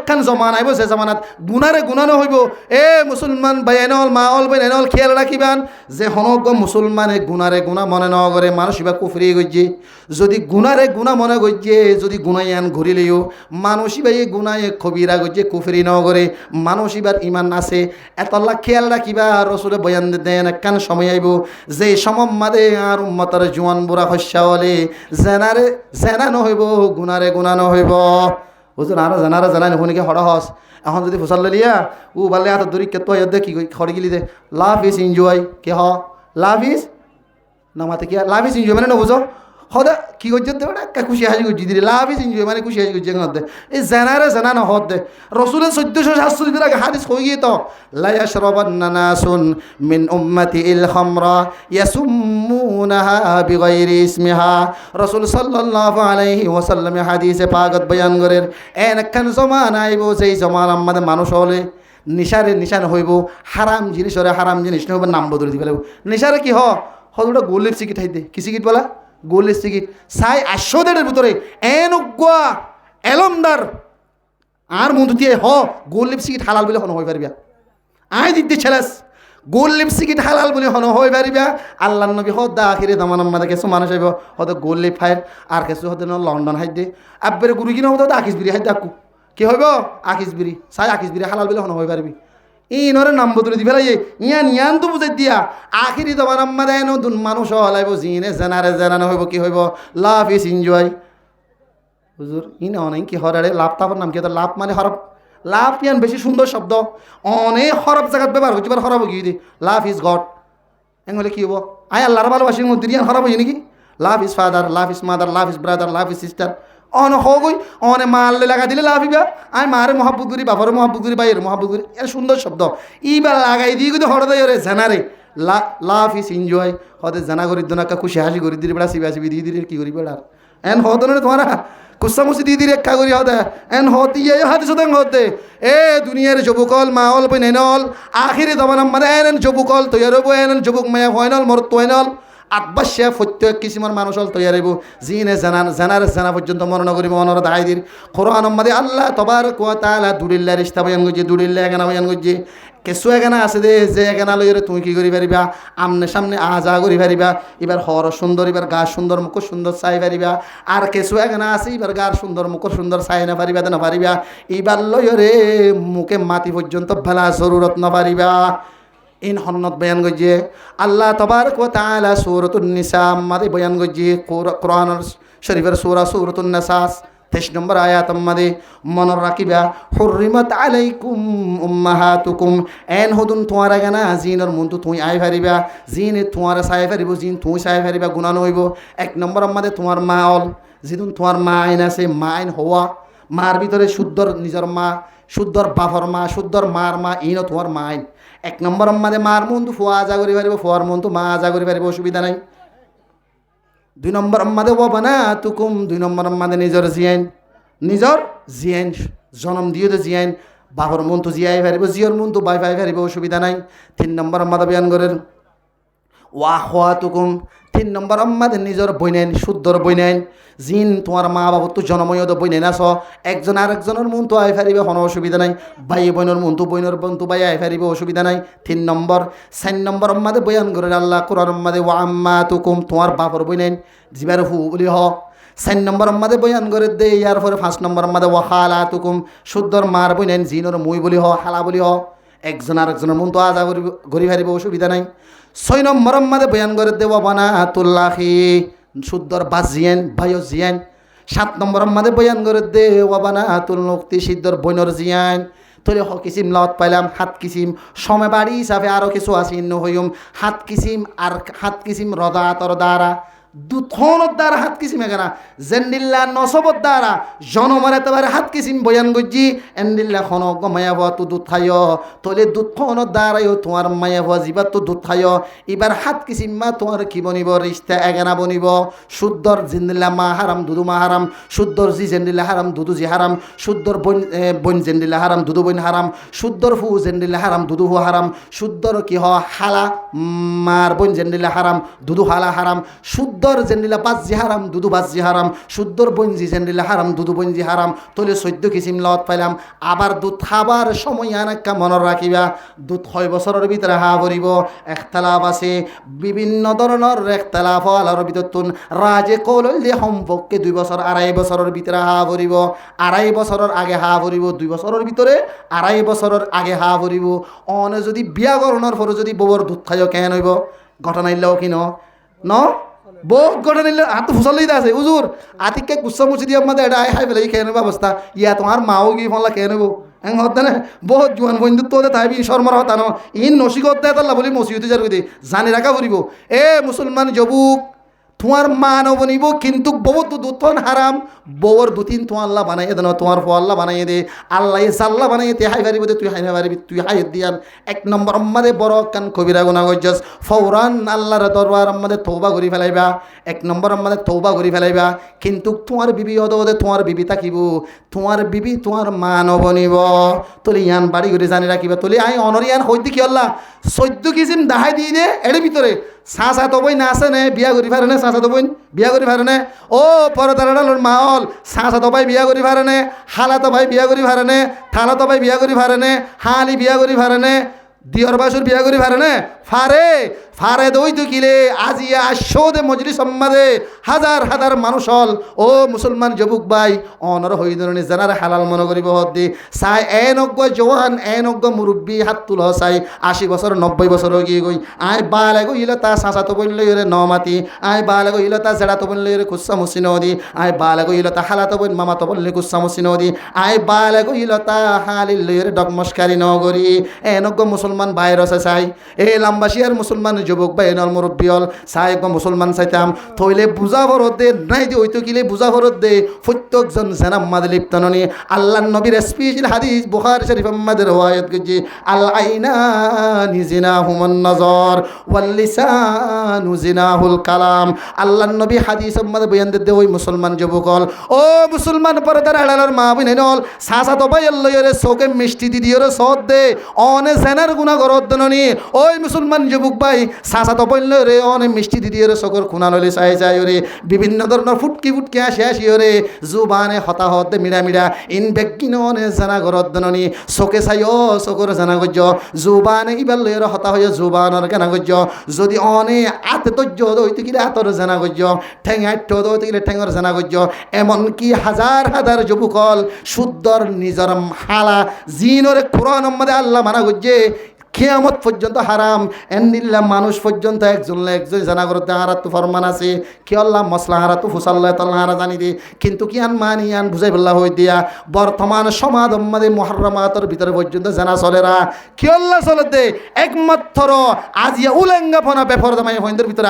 খান জমান আইব সে জমানাত গুণারে গুণানো হইব। এ মুসলমান বাইনল মা অল বাইনল খেয়াল রাখিবান যে হনগ মুসলমানে গুণারে গুণা মনে ন করে মানুষ ইবা কুফরি গজ্জি যদি গুণারে গুণা মনে গজ্জে যদি গুণায়ান ঘুরিলেও মানুষ ইবাই গুণায় কবিরা গজ্জে কুফরি ন করে মানুষ ইবার ইমান আছে। এতলা খেয়াল রাখিবা রসুলে বয়ান দেন একখান সময় আইব যে সমমাদে আর উম্মতার জোয়ান বুড়া হস্যা হলে জেনারে জেনা নহইব গুণারে গুণা নহইব। হুজুর আরো জানাই নুশুনিকে হড় হস এখন যদি ফুসাল লিয়া ও বালে হাত দূরি কে তো দে কি খড়ি গিলি দে লাভ ইজ এনজয় কে হ লাভ ইজ না মাতে কি লাভ ইজ এনজয় মানে না বুঝো হদা কি করছে দেবে না খুশি হাসি করছি দিদি লাভ ইজ এনজয় মানে খুশি হাসি করছে দে এই জানারে জানা না হদ দে রসুলের 1447 দিন আগে হাদিস হয়ে গিয়ে তো লা ইয়াশরাবান্না নাসুন মিন উম্মতি ইল খামরা ইয়াসুম্মুনাহা বিগাইরি ইসমিহা। রসুল সাল্লাল্লাহু আলাইহি ওয়াসাল্লাম হাদিসে পাকত বয়ান করেন একখান জমানা আইব যেই জমানা আমাদের মানুষ হলে নিশারে নিশান হইব হারাম জিনিস হরে হারাম জিনিস নহইব নাম বদলে দিবে লাগবে। নিশারে কি হলুটা গোলের সিকিট হাইতে কি সিকিট বলা গোলের সিকিট সাই 800 ভিতরে এনগুয়া এলমদার আর মন্ত্র দিয়ে গোল লিপস্টিক হালাল বলে হন হয়ে পারবিয়া আই দিতে ছেলেস গোল লিপস্টিক হালাল বলে হন হয়ে পারবিয়া। আল্লাহ নবী হদা আখিরে দামান আমাদের কিছু মানুষ আইব হয়তো গোল লিপ ফাইর আর কিছু হতে লন্ডন হাইতে আব্বের গুরু কিনা হতো আকিস বিরি হাইতে আকু কি হইব আকিস বিরি সাই আকিস বিরি হালাল বলে হন হয়ে পারবি। ইনরে নাম বদলে দি ফেলাই ইয়ান তো বুঝাই দিয়া আখিরি দামান আমাদের নতুন মানুষ হলাইব জিনে জেনারে জেনানো হইব কি হইব লাভ ইজ এনজয়। হুজুর ইন অনেক কি হরারে লাভ তাপর নাম কি লাভ মানে হরফ লাভ ইয়ান বেশি সুন্দর শব্দ অনেক হরফ জায়গাত ব্যবহার হচ্ছে হরফ কি দি লাভ ইজ গড এগুলো কি হবো আয় আল্লাহর ভালোবাসির মধ্যে ইয়ান হরফ হই নাকি love is father love is mother love his brother love is sister on হই অনে মারলে লাগা দিলে লাভ ইবা আমি মারে মহাব্বত করি বাবার মহাব্বত করি বাইয়ের মহাব্বত করি এর সুন্দর শব্দ ইবার লাগাই দিয়ে কিন্তু হরদে ওরে জানারে লাভ ইজ এনজয় হতে জানা করি দোনাকা খুশি হাসি করি দিদি বেড়া সিবি আসিবি দিয়ে দিদি কি করি বেড়ার এন হতো না তোমারা কুসামুসি দিদির একা করি হতে এন হতে হাতে সদাং হতে এ দুনিয়ার যুবকল মাওল বইনল আখিরি দমান আমাদের এন যুবকল তৈয়ার হবো এন যুবক মায়া হয়নল মর তৈনল আব্বাসিয়া প্রত্যেক কিসিমের মানুষ হল তৈয়ার হইব জিনে জানার জানা পর্যন্ত মনে নকরি মনের দায়দির কোরআন আমাদে আল্লাহ তবারক ওয়া তাআলা দুলিল্লাহ রিশতা বয়ান করছে দুলিল্লাহ এখানে বয়ান করছে কিছু এখানে আছে দে যে এখানে লইরে তুমি কি করি পারিবা আমনে সামনে আজা করি পারিবা এবার হর সুন্দর এবার গা সুন্দর মুখ সুন্দর চাই পারিবা আর কিছু এখানে আছে এবার গার সুন্দর মুখ সুন্দর চাই না পারিবা না পারিবা এবার লইরে মুখে মাটি পর্যন্ত ভেলা জরুরত না পারিবা। ইন হন্নত বয়ান গজ্জে আল্লাহ তবারক ওয়া তাআলা সূরাতুন নিসা আমাদে বয়ান গজ্জে কোরআন শরীফের সূরা সূরাতুন নিসা 23 নম্বর আয়াত আমাদে মনে রাখিবা হুররিমাত আলাইকুম উম্মাহাতুকুম এন হদুন তোমার গানা জিনের মন্তু তুই আই পারিবা জিন তোমার চাই পারিব জিন তুই চাই পারিবা গুণা নইব। 1 নম্বর আমাদে তোমার মা অল যেদিন তোমার মা আইন আছে মা আইন হওয়া মার ভিতরে শুদ্ধর নিজের মা শুদ্ধর বাপর মা শুদ্ধর মার মা ইনও তোমার মা আইন। 1 নম্বর আমাদের মার মন তো ফুয়া আজা করি পারিব ফুয়ার মন তো মা আজা করি পারিব অসুবিধা নাই। 2 নম্বর আমাদের ও বানা তুকুম 2 নম্বর আমাদের নিজের জিয়াইন জন্ম দিয়ে তো জিয়াইন বাপর মন তো জিয়াই পারিব জিয়র মন তো বাই পাই পারিব অসুবিধা নাই। 3 নম্বর আমাদের বয়ান করেন ওয়া হওয়া তুকুম 3 নম্বর আমাদের নিজের বইনেন শুদ্ধর বইনেন জিন তোমার মা বাবা তো জনময় তো বইনেন আস একজন আরেকজনের মন তো আই পারিবে কোনো অসুবিধা নাই ভাই বোনের মন তো বইনের বোন তো ভাই আই পারিবে অসুবিধা নাই। 3 নম্বর 4 নম্বর আমাদের বয়ান করেন আল্লাহ কোরআন আমাদের ওয়া আম্মা তুকুম তোমার বাপর বইনেন জিবার হু বলি হ 4 নম্বর আমাদের বয়ান করে দে ইয়ার পরে 5 নম্বর আমাদের ওয়া খালা তুকুম শুদ্ধর মার বইনেন জিনর মুই বলি হ হালা বলি হ একজন আরেকজনের মন তো আজা গরি পারিব অসুবিধা নাই। 6 নম্বর আমাদের বয়ান করে দেওয়া বানা তুল্লাহি শুদ্ধর বাস জিয়ান ভাইও জিয়ান। 7 নম্বর আমাদের বয়ান করে দেওয়া বানা তুল নক্তি সিদ্ধর বইনর জিয়ান তোলে হ কিসিম লাওত পাইলাম হাত কিসিম সময় বাড়ি হিসাবে আরও কিছু আছে ইন্ন হইম হাত কিসিম আর হাত কিসিম রদা তর দ্বারা দুথনের দ্বারা হাত কিসিম এখানা জেন্ডিল্লা নসবর দ্বারা জনমার এতবারে হাত কিসিম বয়ান গজ্জি এন্ডিল্লা খন মায়া ভুয়া তো দুধ খাইয় তোলে দুধনের দ্বারাইও তোমার মায়া ভুয়া যিবার তো দুধ খাইয় এবার হাত কিসিম মা তোমার কি বনিব রিস্তা এগানা বনিব শুদ্ধর জেন্ডিল্লা মা হারাম দুদু মা হারাম শুদ্ধর জি জেন্ডিল্লা হারাম দুদু জি হারাম শুদ্ধর বন জেন্ডিল্লা হারাম দুদু বন হারাম শুদ্ধর ফু জেন্ডিল্লা হারাম দুদু হু হারাম শুদ্ধর কি হ হালা মার বন জেন্ডিল্লা হারাম দুদু হালা হারাম শুদ্ধ শুদ্ধর জেনিলা বাজি হারাম দুধু বাজি হারাম শুদ্ধর বঞ্জি জেনিলা হারাম দুধু বঞ্জি হারাম তলে 14 কিসিম লত পাইলাম আবার দুধ খাবার সময় আনাক্কা মনে রাখিবা দুধ 6 বছরের ভিতরে হা ভরিব একতলাফ আছে বিভিন্ন ধরনের একতলাফ আলার ভিতরতুন রাজে কল দিয়ে সম্পর্কে 2 বছর 2.5 বছরের ভিতরে হা ভরিব 2.5 বছরের আগে হা ভরিব 2 বছরের ভিতরে 2.5 বছরের আগে হা ভরিব অনে যদি বিয়া করণের পরে যদি বউর দুধ খাইও কেন হইব ঘটনা ইল্লাও কি ন বহুত ঘটনা ইল্লা হাত ফুসলেই আছে হুজুর আতিকে গুচ্ছা মুছি দিয়ে আমাদের এটা হাই ফেলে খেয়ে নেব অবস্থা ইয়া তোমার মাও গিয়ে ফলা খেয়ে নেব এং হতে না বহুত জোয়ান বন্ধুত্ব হতে তাই শর্মার হতা ন ইন নসিকত দেয় তাল্লা বলি মসিহতে যার জানি রাখা ফুরিব এ মুসলমান যুবক তোমার মা নবনিব কিন্তু বহুত দুধন হারাম বউর দুতিন তো আল্লাহ বানাইয়ে দেন তোমার ফো আল্লাহ বানাইয়ে দে আল্লাহ জাল্লা বানাইয়ে তে হাই পারিব তুই হাই না পারিবি তুই হাই দিয়ান 1 নম্বর আমাদের বড় কান কবিরা গুনাহ গজ্জাস ফৌরান আল্লাহর দরবার আমাদের তওবা করি ফেলাইবা 1 নম্বর আমাদের তওবা করি ফেলাইবা কিন্তু তোমার বিবি ওদে তোমার বিবি তাকিব তোমার বিবি তোমার মা নবনিব তোলে ইয়ান বাড়ি করে জানি রাখিবা তোলে আই অনরিয়ান হইতে কি আল্লাহ 14 কিসিম দাহাই দিয়ে দে এর ভিতরে সাঁচা তো বই না আছে নে বিয়া করি পারে না সাঁচা তো বই বিয়া করি পারে না ও পরদারাডালোর মাহল সাঁচা তো ভাই বিয়া করি পারে না হালা তো ভাই বিয়া করি পারে না থালা তো ভাই বিয়া করি পারে না হালি বিয়া করি পারে না দিয়র বাসুর বিয়া করি পারে না ফারে দই তো কিলে আজিয়া আসোদে মজলিস সম্মাদে হাজার হাজার মানুষ হল ও মুসলমান যুবক ভাই অনর হই ধরনের জানার হালাল মনে করিব হদ্দি চাই এনজ্ঞ জওয়ান এনজ্ঞ মুরব্বী হাত তুল চাই 80 বছর 90 বছর গিয়ে গই আয় বালে গইল তা সাঁচা তো বললে রে নমাতি আয় বালে গইল তা জেড়া তো বললে রে কুসা মুসি নদী আয় বালে গইল তা হালা তো বল মামা তো বললে কুসা মুসি নদী আয় বালে গইল তা হালিল রে ডকমস্কারি নগরী এনজ্ঞ মুসলমান ভাইরস চাই এ লাম্বাসিয়ার মুসলমান যুবক ভাই এনল মুরব্বিয়ল চাই মুসলমান চাইতাম থইলে বুঝা ভরত দে নাই দি হইতো কিলে বুঝা ভরত দে প্রত্যেকজন জানাম মাদে লিপ্তননি আল্লাহ নবীর স্পেশাল হাদিস বুখারী শরীফ আমাদের রওয়ায়াত করছে আল আইনানি জিনাহুমুন নজর ওয়াল লিসানু জিনাহুল কালাম আল্লাহ নবী হাদিস আমাদের বয়ান দে ওই মুসলমান যুবকল ও মুসলমান পর্দার আড়ালের মা বোন এনল সাসা তো ভাই আল্লাহরে সোকে মিষ্টি দি দিয়রে সদ দে অনে জেনার গুনাহ করত দননি ওই মুসলমান যুবক ভাই সাসা তো বললে রে অনেক মিষ্টি দিদিও রে সকর খুনা ললে চাই চাই রে বিভিন্ন ধরনের ফুটকি আসি আসি রে জুবানে হতাহত মিড়া মিড়া ইন বেগিন অনে জানা ঘরত দননি চকে চাই ও চকর জানা গজ্য জুবানে ইবার লই হতা হয়ে জুবানের গানা গজ্য যদি অনে আতে তজ্য হইতে গেলে আতর জানা গজ্য ঠেং আট্য হইতে গেলে ঠেঙর জানা গজ্য এমনকি হাজার হাজার যুবকল শুদ্ধর নিজর হালা জিনরে কোরআন মধ্যে আল্লাহ মানা গজ্যে কিয়ামত পর্যন্ত হারাম এন্দিল্লা মানুষ পর্যন্ত একজন জানা করতে হারাত ফরমান আছে কি আল্লাহ মশলা হারাত ফুসাল্লাহ তাল্লাহ হারা জানি দে কিন্তু কি আন মানি আন বুঝাই বললা হই দিয়া বর্তমান সমাজ আমাদের মুহাররামাতের ভিতরে পর্যন্ত জানা চলেরা কি আল্লাহ চলে দে একমাত্র আজিয়া উলেঙ্গা ফনা বেফরদামাই হইন্দের ভিতরে